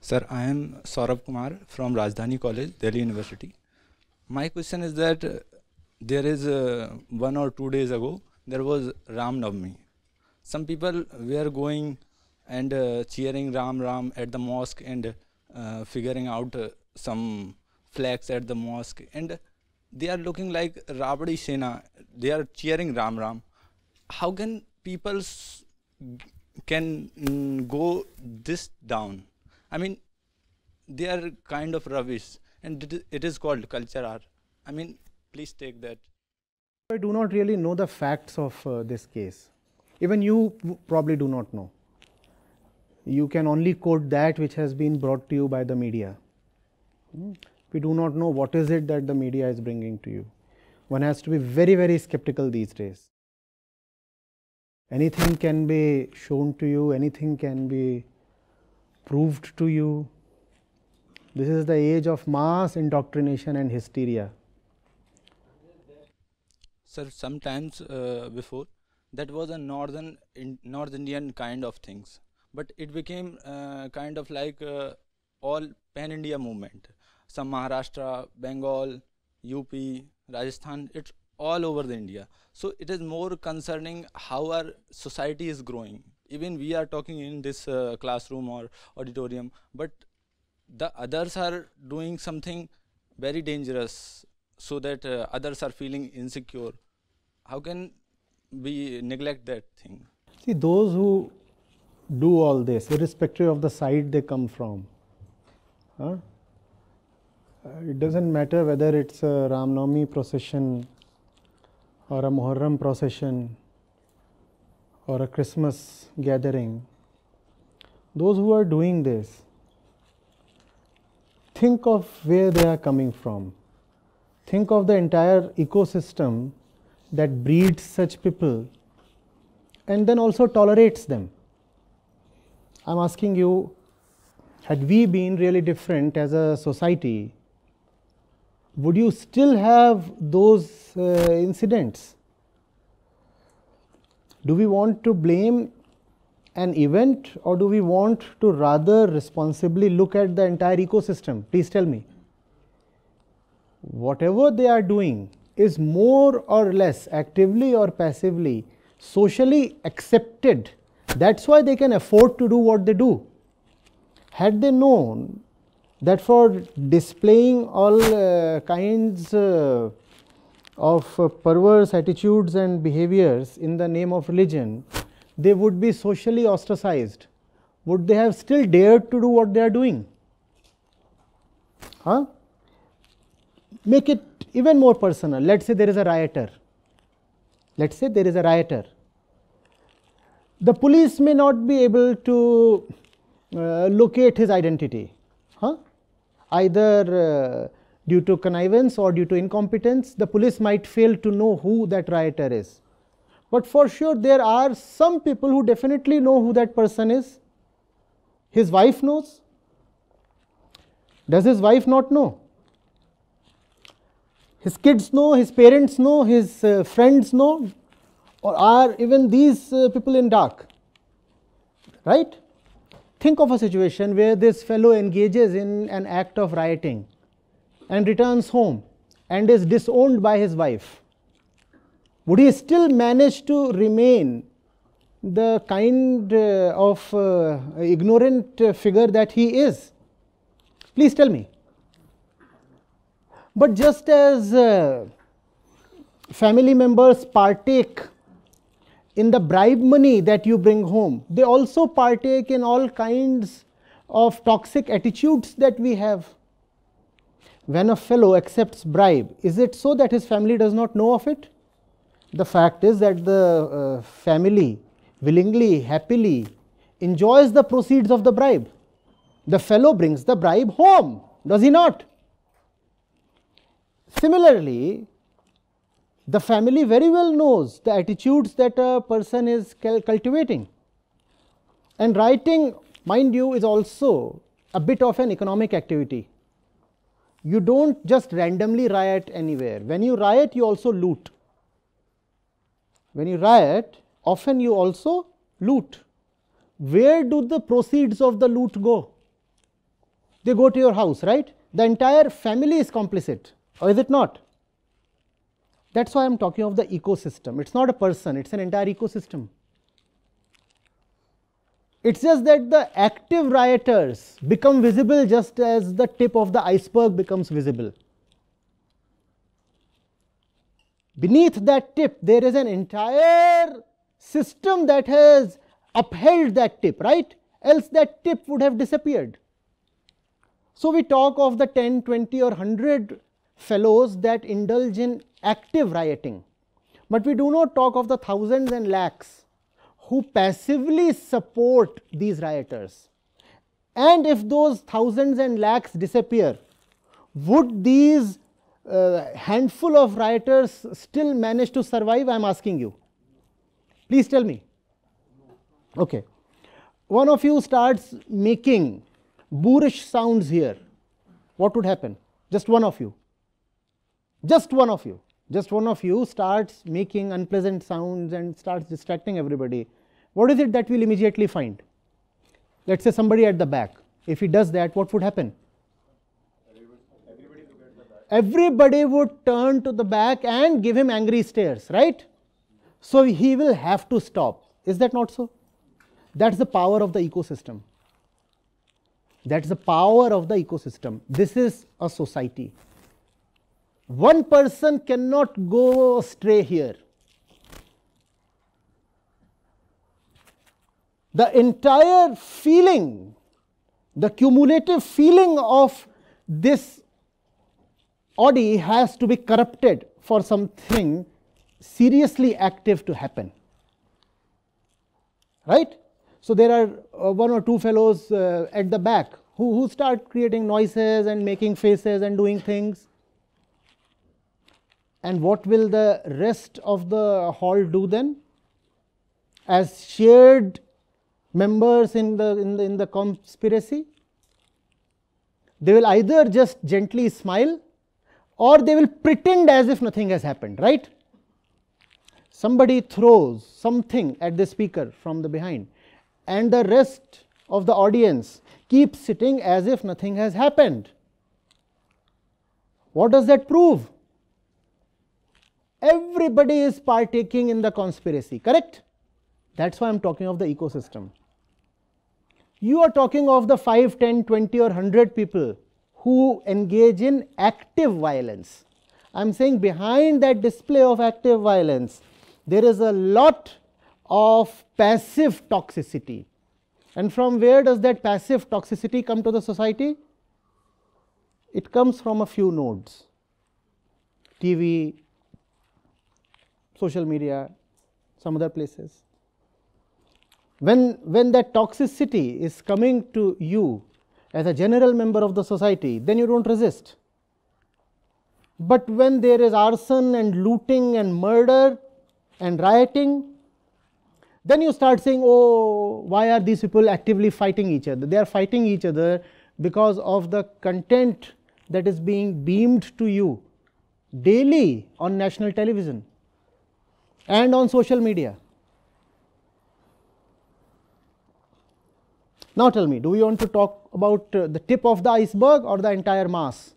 Sir, I am Saurabh Kumar from Rajdhani College, Delhi University. My question is that there is 1 or 2 days ago, there was Ram Navami. Some people were going and cheering Ram Ram at the mosque and figuring out some flags at the mosque, and they are looking like Rabadi Sena. They are cheering Ram Ram. How can people can go this down? I mean, they are kind of rubbish, and it is called culture art. I mean, please take that. I do not really know the facts of this case. Even you probably do not know. You can only quote that which has been brought to you by the media. We do not know what is it that the media is bringing to you. One has to be very, very skeptical these days. Anything can be shown to you, anything can be proved to you. This is the age of mass indoctrination and hysteria. Sir, sometimes before, that was a North Indian kind of things, but it became kind of like all pan-India movement. Some Maharashtra, Bengal, UP, Rajasthan, it's all over the India. So it is more concerning how our society is growing. Even we are talking in this classroom or auditorium, but the others are doing something very dangerous, so that others are feeling insecure. How can we neglect that thing? See, those who do all this, irrespective of the side they come from, it doesn't matter whether it's a Ram Navami procession or a Muharram procession or a Christmas gathering. Those who are doing this, think of where they are coming from. Think of the entire ecosystem that breeds such people and then also tolerates them. I'm asking you, had we been really different as a society, would you still have those incidents? Do we want to blame an event, or do we want to rather responsibly look at the entire ecosystem? Please tell me. Whatever they are doing is more or less, actively or passively, socially accepted. That's why they can afford to do what they do. Had they known that for displaying all kinds of perverse attitudes and behaviors in the name of religion, they would be socially ostracized, would they have still dared to do what they are doing? Make it even more personal. Let's say there is a rioter. Let's say there is a rioter. The police may not be able to locate his identity, either due to connivance or due to incompetence. The police might fail to know who that rioter is. But for sure, there are some people who definitely know who that person is. His wife knows. Does his wife not know? His kids know, his parents know, his friends know, or are even these people in dark? Right? Think of a situation where this fellow engages in an act of rioting and returns home and is disowned by his wife. Would he still manage to remain the kind of ignorant figure that he is? Please tell me. But just as family members partake in the bribe money that you bring home, they also partake in all kinds of toxic attitudes that we have. When a fellow accepts bribe, is it so that his family does not know of it? The fact is that the family willingly, happily enjoys the proceeds of the bribe. The fellow brings the bribe home, does he not? Similarly, the family very well knows the attitudes that a person is cultivating. And rioting, mind you, is also a bit of an economic activity. You don't just randomly riot anywhere. When you riot, you also loot. When you riot, often you also loot. Where do the proceeds of the loot go? They go to your house, right? The entire family is complicit, or is it not? That's why I'm talking of the ecosystem. It's not a person, it's an entire ecosystem. It's just that the active rioters become visible just as the tip of the iceberg becomes visible. Beneath that tip, there is an entire system that has upheld that tip, right? Else that tip would have disappeared. So we talk of the 10, 20 or 100 fellows that indulge in active rioting. But we do not talk of the thousands and lakhs who passively support these rioters. And if those thousands and lakhs disappear, would these handful of rioters still manage to survive? I am asking you. Please tell me. Okay. One of you starts making boorish sounds here. What would happen? Just one of you. Just one of you. Just one of you starts making unpleasant sounds and starts distracting everybody. What is it that we'll immediately find? Let's say somebody at the back. If he does that, what would happen? Everybody would turn to the back and give him angry stares, right? So he will have to stop. Is that not so? That's the power of the ecosystem. That's the power of the ecosystem. This is a society. One person cannot go astray here. The entire feeling, the cumulative feeling of this body has to be corrupted for something seriously active to happen. Right? So there are one or two fellows at the back who start creating noises and making faces and doing things. And what will the rest of the hall do then? As shared members in the conspiracy, they will either just gently smile or they will pretend as if nothing has happened, right? Somebody throws something at the speaker from the behind, and the rest of the audience keeps sitting as if nothing has happened. What does that prove? Everybody is partaking in the conspiracy, correct? That's why I'm talking of the ecosystem. You are talking of the 5, 10, 20 or 100 people who engage in active violence. I'm saying behind that display of active violence, there is a lot of passive toxicity. And from where does that passive toxicity come to the society? It comes from a few nodes: TV, social media, some other places. When that toxicity is coming to you as a general member of the society, then you don't resist. But when there is arson and looting and murder and rioting, then you start saying, oh, why are these people actively fighting each other? They are fighting each other because of the content that is being beamed to you daily on national television and on social media. Now tell me, do we want to talk about the tip of the iceberg or the entire mass?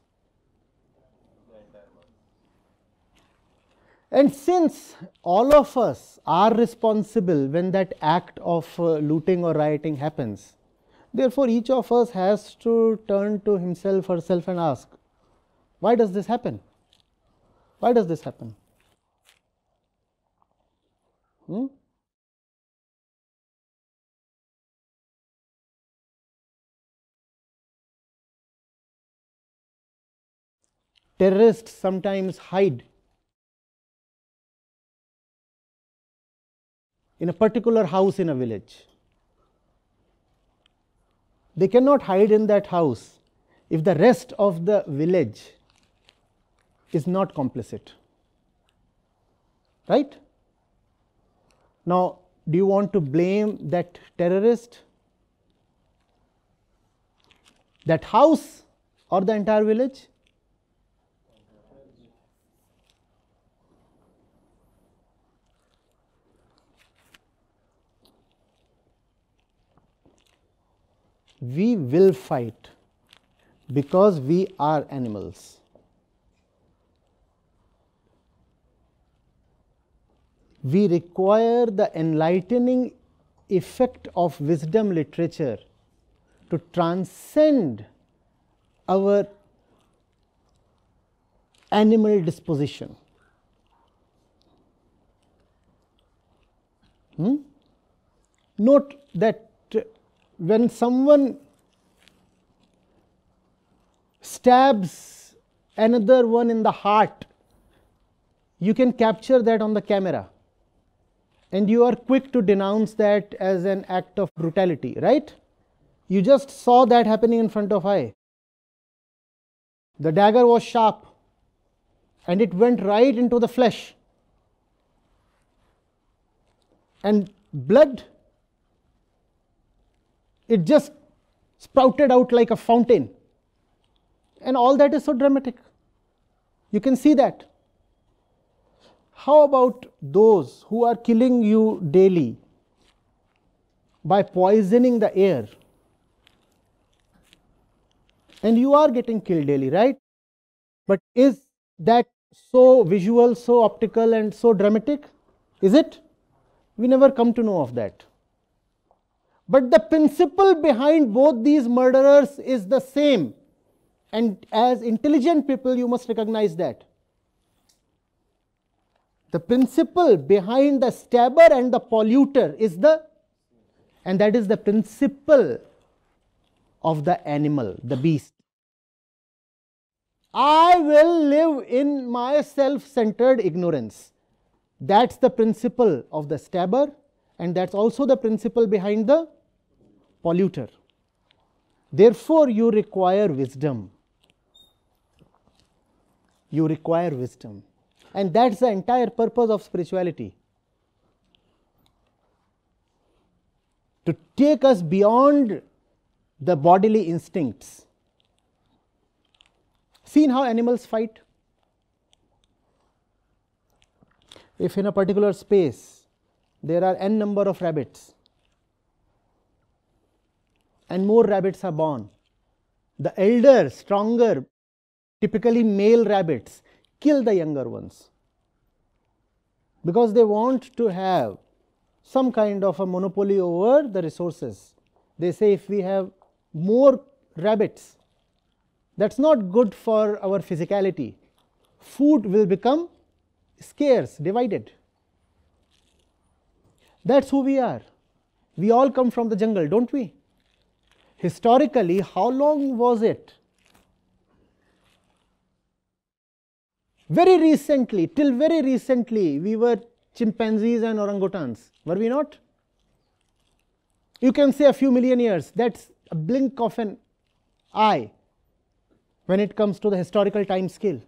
And since all of us are responsible when that act of looting or rioting happens, therefore each of us has to turn to himself, herself and ask, why does this happen? Why does this happen? Terrorists sometimes hide in a particular house in a village. They cannot hide in that house if the rest of the village is not complicit. Right? Now, do you want to blame that terrorist, that house, or the entire village? We will fight Because we are animals. We require the enlightening effect of wisdom literature to transcend our animal disposition. Note that when someone stabs another one in the heart, you can capture that on the camera, and you are quick to denounce that as an act of brutality, right? You just saw that happening in front of eye. The dagger was sharp and it went right into the flesh, and blood, it just sprouted out like a fountain, and all that is so dramatic. You can see that. How about those who are killing you daily by poisoning the air? And you are getting killed daily, right? But is that so visual, so optical, and so dramatic? Is it? We never come to know of that. But the principle behind both these murderers is the same. And as intelligent people, you must recognize that. The principle behind the stabber and the polluter is and that is the principle of the animal, the beast. I will live in my self-centered ignorance. That's the principle of the stabber, and that's also the principle behind the polluter. Therefore, you require wisdom. You require wisdom. And that's the entire purpose of spirituality. To take us beyond the bodily instincts. Seen how animals fight? If in a particular space there are n number of rabbits and more rabbits are born, the elder, stronger, typically male rabbits kill the younger ones, because they want to have some kind of a monopoly over the resources. They say, if we have more rabbits, that's not good for our physicality. Food will become scarce, divided. That's who we are. We all come from the jungle, don't we? Historically, how long was it? Very recently, till very recently, we were chimpanzees and orangutans, were we not? You can say a few million years. That's a blink of an eye when it comes to the historical time scale.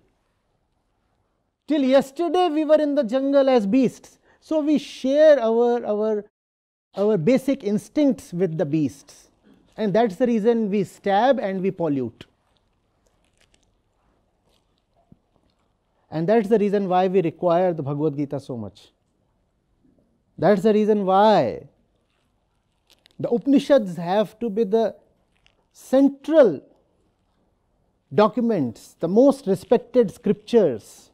Till yesterday, we were in the jungle as beasts. So we share our basic instincts with the beasts. And that's the reason we stab and we pollute. And that's the reason why we require the Bhagavad Gita so much. That's the reason why the Upanishads have to be the central documents, the most respected scriptures.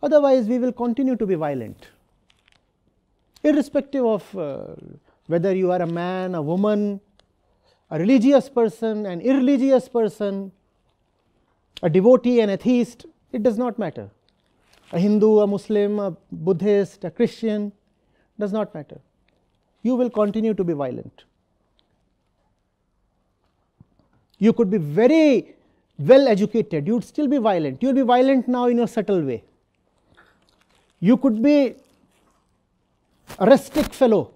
Otherwise, we will continue to be violent. Irrespective of whether you are a man, a woman, a religious person, an irreligious person, a devotee, an atheist, it does not matter. A Hindu, a Muslim, a Buddhist, a Christian, does not matter. You will continue to be violent. You could be very well educated, you would still be violent. You will be violent now in a subtle way. You could be a rustic fellow,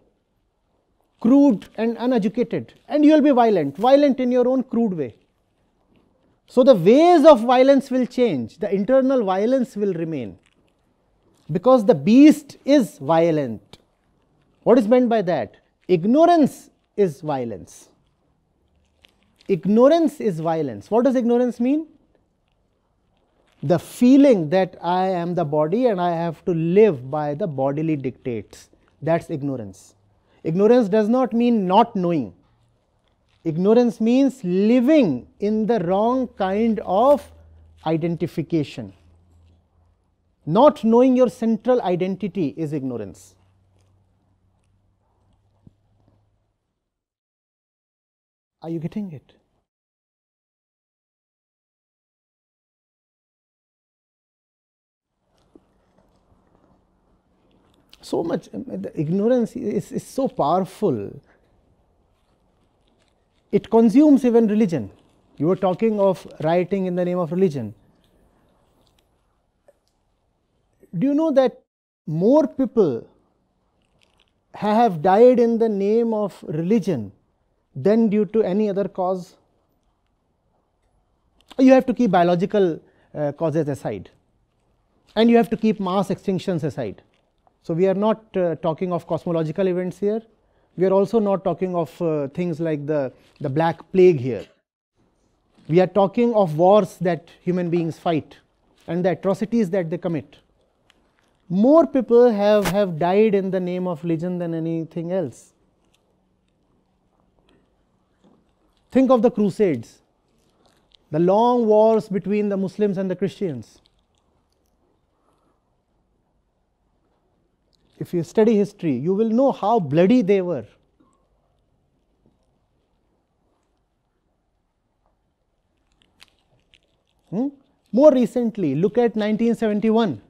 crude and uneducated, and you will be violent in your own crude way. So the ways of violence will change, the internal violence will remain, because the beast is violent. What is meant by that? Ignorance is violence. Ignorance is violence. What does ignorance mean? The feeling that I am the body and I have to live by the bodily dictates. That's ignorance. Ignorance does not mean not knowing. Ignorance means living in the wrong kind of identification. Not knowing your central identity is ignorance. Are you getting it? So much, the ignorance is so powerful. It consumes even religion. You were talking of rioting in the name of religion. Do you know that more people have died in the name of religion than due to any other cause? You have to keep biological causes aside, and you have to keep mass extinctions aside. So we are not talking of cosmological events here. We are also not talking of things like the Black Plague here. We are talking of wars that human beings fight and the atrocities that they commit. More people have died in the name of religion than anything else. Think of the Crusades, the long wars between the Muslims and the Christians. If you study history, you will know how bloody they were. More recently, look at 1971.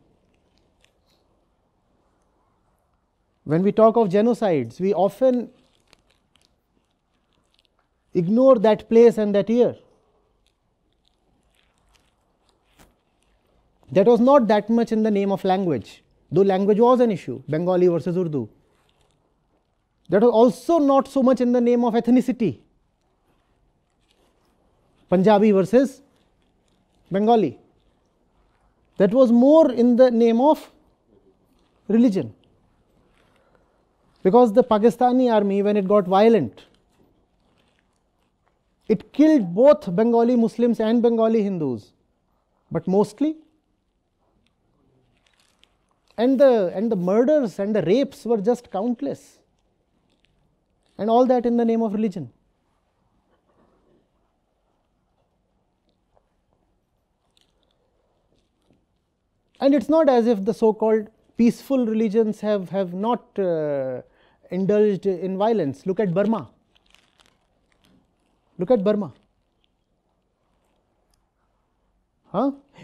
When we talk of genocides, we often ignore that place and that year. That was not that much in the name of language, though language was an issue, Bengali versus Urdu. That was also not so much in the name of ethnicity, Punjabi versus Bengali. That was more in the name of religion. Because the Pakistani army, when it got violent, it killed both Bengali Muslims and Bengali Hindus, but mostly. And the murders and the rapes were just countless. And all that in the name of religion. And it's not as if the so-called peaceful religions have not indulged in violence. Look at Burma. Look at Burma.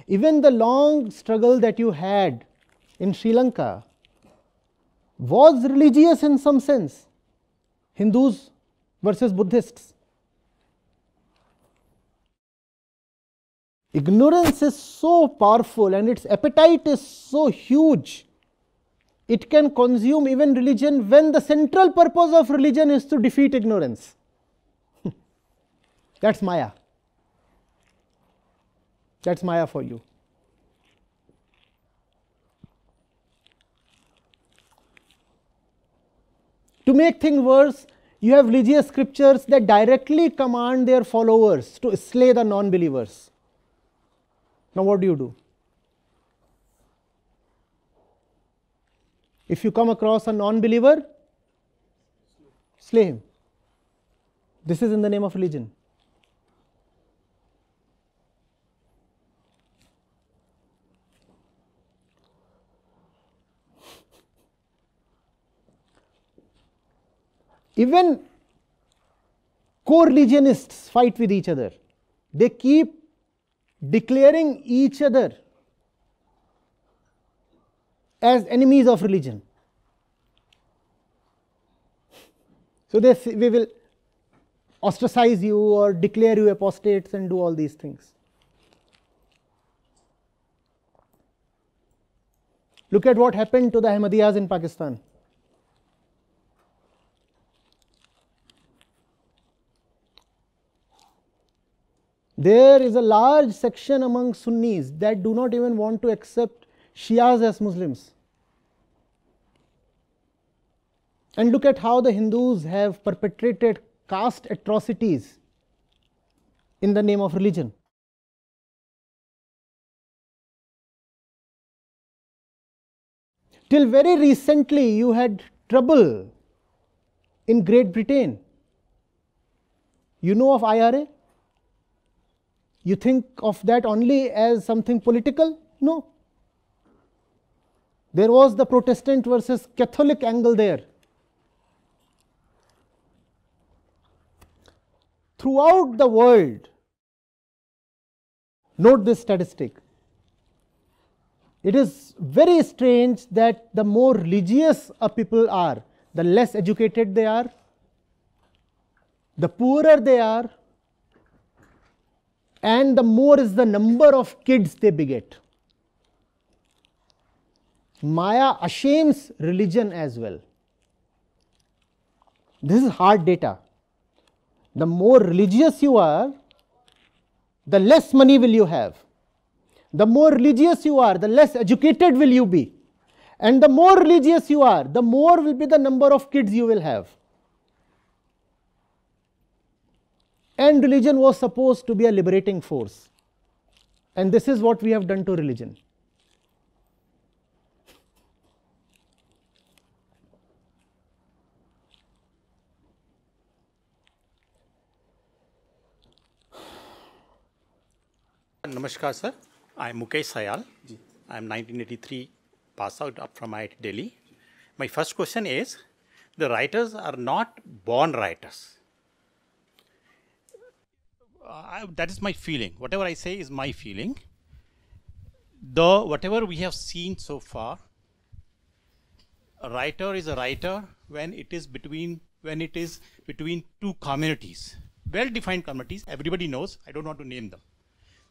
Even the long struggle that you had in Sri Lanka was religious in some sense. Hindus versus Buddhists. Ignorance is so powerful and its appetite is so huge. It can consume even religion when the central purpose of religion is to defeat ignorance. That's Maya. That's Maya for you. To make things worse, you have religious scriptures that directly command their followers to slay the non-believers. Now what do? If you come across a non-believer, slay him. This is in the name of religion. Even co-religionists fight with each other. They keep declaring each other as enemies of religion. So they say, we will ostracize you or declare you apostates and do all these things. Look at what happened to the Ahmadiyyas in Pakistan. There is a large section among Sunnis that do not even want to accept Shias as Muslims. And look at how the Hindus have perpetrated caste atrocities in the name of religion. Till very recently, you had trouble in Great Britain. You know of IRA? You think of that only as something political? No. There was the Protestant versus Catholic angle there. Throughout the world, note this statistic. It is very strange that the more religious a people are, the less educated they are, the poorer they are, and the more is the number of kids they beget. Maya ashames religion as well. This is hard data. The more religious you are, the less money will you have. The more religious you are, the less educated will you be. And the more religious you are, the more will be the number of kids you will have. And religion was supposed to be a liberating force. And this is what we have done to religion. Namaskar, sir. I am Mukesh Sayal. I am 1983 pass out up from IIT-Delhi. My first question is, the writers are not born writers. That is my feeling. Whatever I say is my feeling. Whatever we have seen so far, a writer is a writer when it is between two communities, well-defined communities. Everybody knows. I don't want to name them.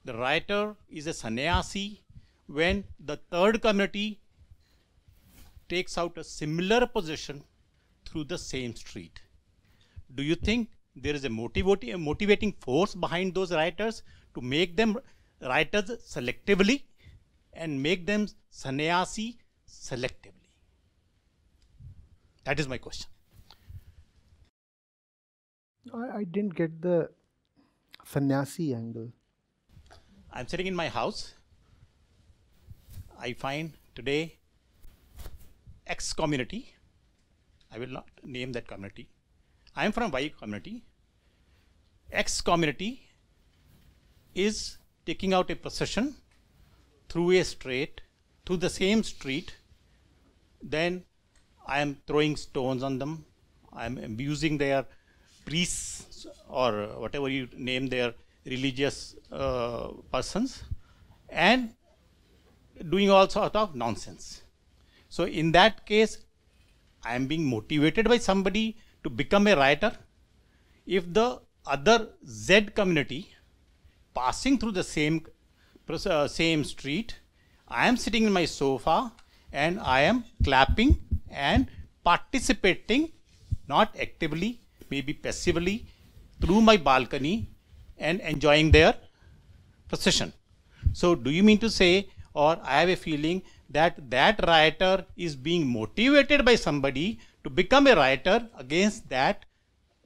The writer is a sannyasi when the third community takes out a similar position through the same street. Do you think there is a motivating force behind those writers to make them writers selectively and make them sannyasi selectively? That is my question. I didn't get the sannyasi angle. I'm sitting in my house. I find today X community. I will not name that community. I am from Y community. X community is taking out a procession through a street, through the same street. Then I am throwing stones on them. I am abusing their priests or whatever you name their religious persons and doing all sort of nonsense. So in that case, I am being motivated by somebody to become a writer. If the other Z community passing through the same street, I am sitting in my sofa and I am clapping and participating, not actively, maybe passively, through my balcony and enjoying their procession. So do you mean to say, or I have a feeling that that writer is being motivated by somebody to become a writer against that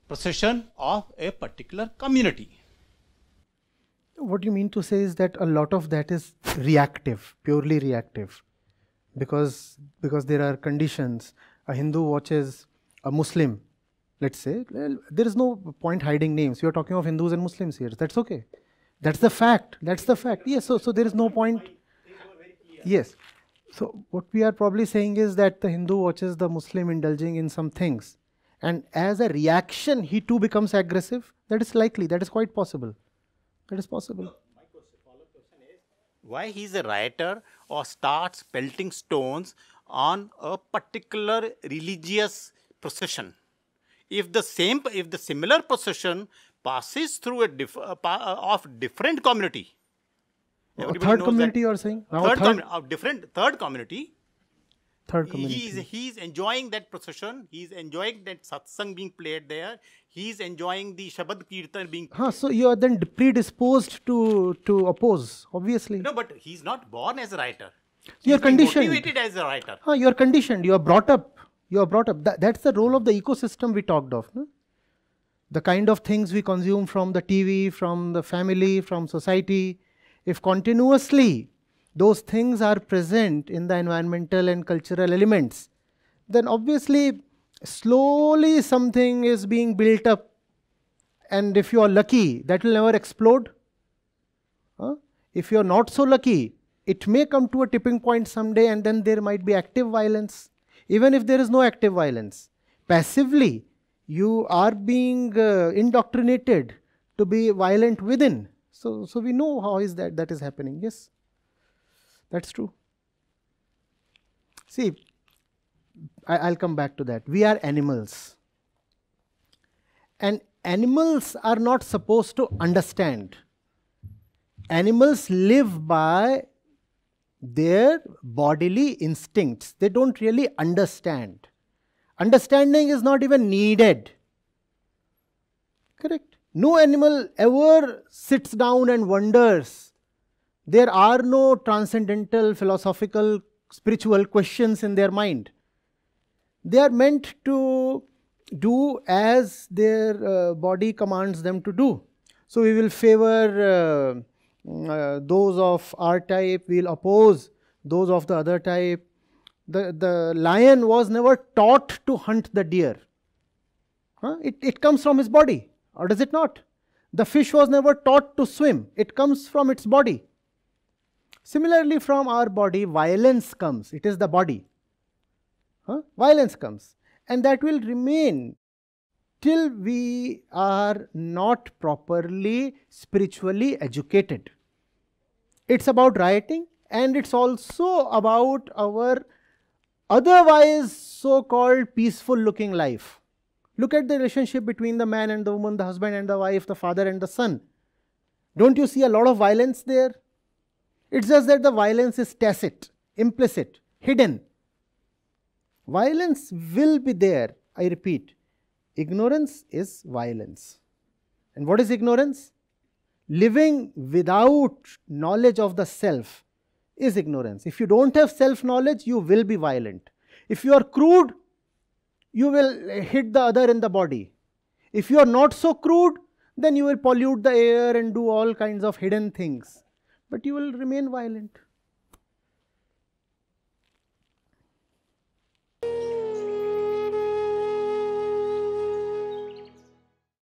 procession of a particular community? What you mean to say is that a lot of that is reactive, purely reactive, because there are conditions. A Hindu watches a Muslim, let's say, well, there is no point hiding names. We are talking of Hindus and Muslims here. That's okay. That's the fact. That's the fact. Yes, so there is no point. Yes. So what we are probably saying is that the Hindu watches the Muslim indulging in some things, and as a reaction, he too becomes aggressive. That is likely. That is quite possible. That is possible. My follow-up question is, why he is a writer or starts pelting stones on a particular religious procession? If the similar procession passes through a different community, third community you are saying? Third community. Third community. He is enjoying that procession. He is enjoying that satsang being played there. He is enjoying the Shabad Kirtan being played. So you are then predisposed to oppose, obviously. No, but he is not born as a writer. You are conditioned. Motivated as a writer. You are conditioned. You are brought up. You are brought up. That's the role of the ecosystem we talked of. No? The kind of things we consume from the TV, from the family, from society. If continuously those things are present in the environmental and cultural elements, then obviously slowly something is being built up and if you are lucky, that will never explode. If you are not so lucky, it may come to a tipping point someday, and then there might be active violence. Even if there is no active violence, passively you are being indoctrinated to be violent within. So we know how is that is happening. Yes, that's true. See, I'll come back to that. We are animals. And animals are not supposed to understand. Animals live by their bodily instincts. They don't really understand. Understanding is not even needed. Correct? No animal ever sits down and wonders. There are no transcendental, philosophical, spiritual questions in their mind. They are meant to do as their body commands them to do. So we will favor those of our type, we will oppose those of the other type. The lion was never taught to hunt the deer. It comes from his body, or does it not? The fish was never taught to swim. It comes from its body. Similarly, from our body, violence comes. It is the body. Violence comes. And that will remain till we are not properly spiritually educated. It's about rioting, and it's also about our otherwise so-called peaceful looking life. Look at the relationship between the man and the woman, the husband and the wife, the father and the son. Don't you see a lot of violence there? It's just that the violence is tacit, implicit, hidden. Violence will be there, I repeat. Ignorance is violence. And what is ignorance? Living without knowledge of the self is ignorance. If you don't have self-knowledge, you will be violent. If you are crude, you will hit the other in the body. If you are not so crude, then you will pollute the air and do all kinds of hidden things. But you will remain violent.